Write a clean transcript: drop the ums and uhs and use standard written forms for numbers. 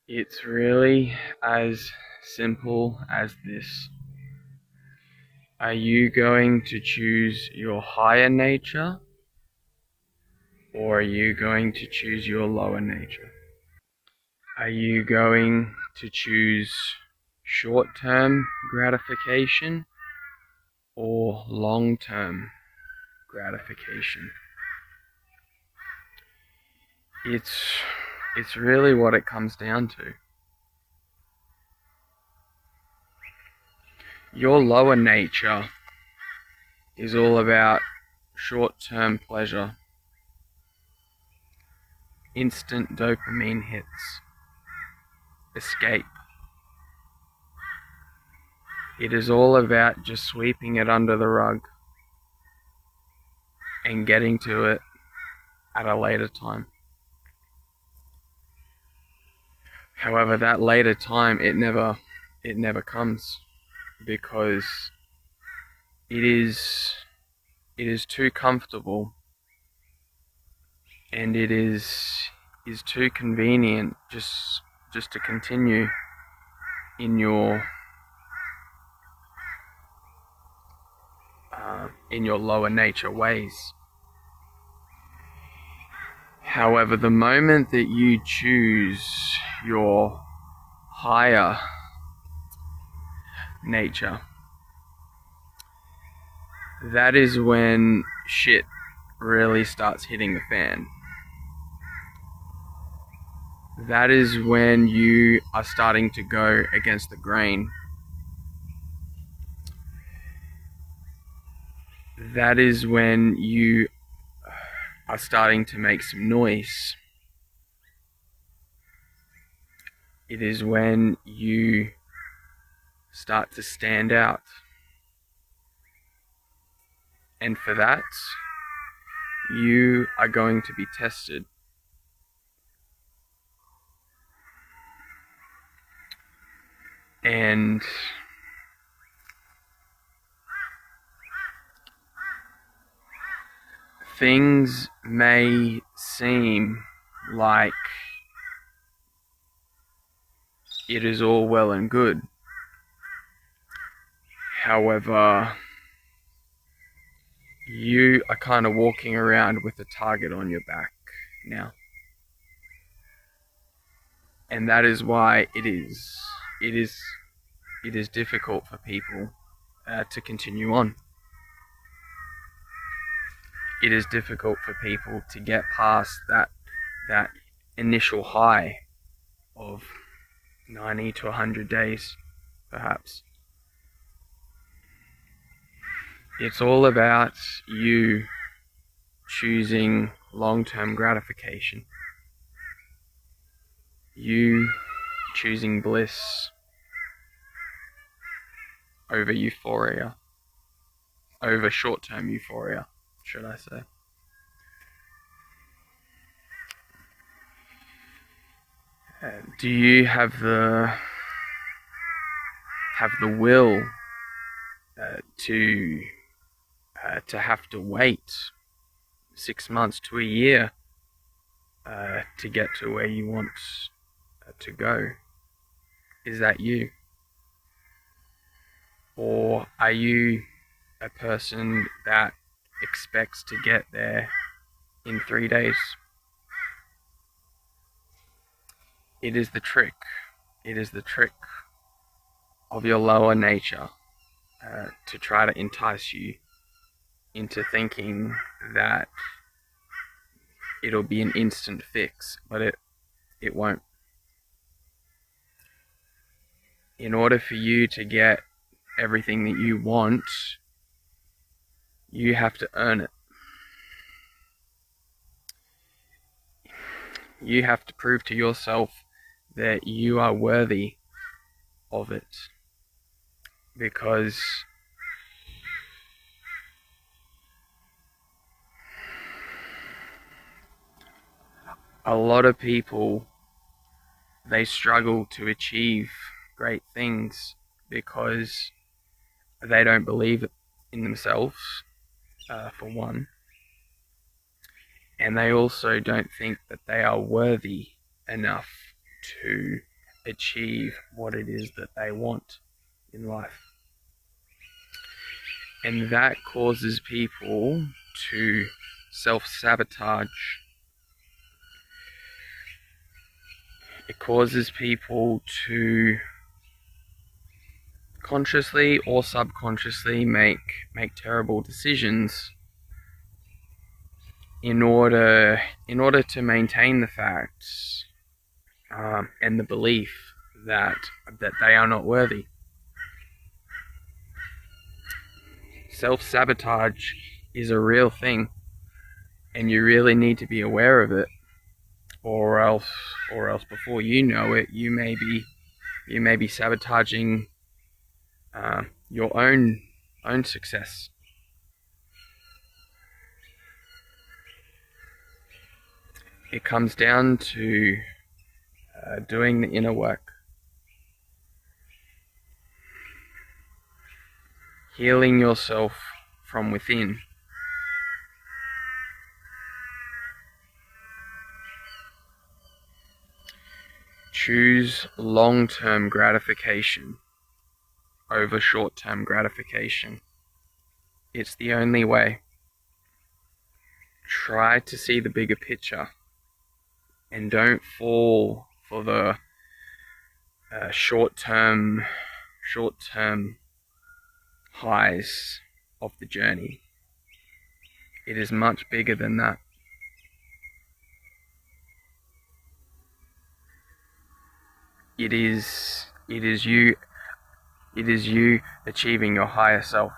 It's really as simple as this. Are you going to choose your higher nature, or are you going to choose your lower nature? Are you going to choose short-term gratification or long-term gratification? It's really what it comes down to. Your lower nature is all about short-term pleasure, instant dopamine hits, escape. It is all about just sweeping it under the rug and getting to it at a later time. However, that later time, it never comes, because it is too comfortable, and it is too convenient just to continue in your lower nature ways. However, the moment that you choose your higher nature, that is when shit really starts hitting the fan. That is when you are starting to go against the grain. That is when you are starting to make some noise. It is when you start to stand out. And for that, you are going to be tested. And things may seem like it is all well and good. However, you are kind of walking around with a target on your back now. And that is why it is difficult for people to continue on. It is difficult for people to get past that initial high of 90 to 100 days, perhaps. It's all about you choosing long-term gratification. You choosing bliss over euphoria, over short-term euphoria, should I say. Do you have the will to have to wait 6 months to a year to get to where you want to go? Is that you? Or are you a person that expects to get there in 3 days? It is the trick. It is the trick of your lower nature to try to entice you into thinking that it'll be an instant fix, but it won't. In order for you to get everything that you want, you have to earn it. You have to prove to yourself that you are worthy of it, because a lot of people, they struggle to achieve great things because they don't believe in themselves, for one, and they also don't think that they are worthy enough to achieve what it is that they want in life. And that causes people to self-sabotage. It causes people to consciously or subconsciously make terrible decisions in order to maintain the facts and the belief that they are not worthy. Self-sabotage is a real thing, and you really need to be aware of it, or else before you know it, you may be sabotaging your own success. It comes down to doing the inner work, healing yourself from within. Choose long-term gratification over short-term gratification. It's the only way. Try to see the bigger picture and don't fall for the short-term highs of the journey. It is much bigger than that. It is you achieving your higher self.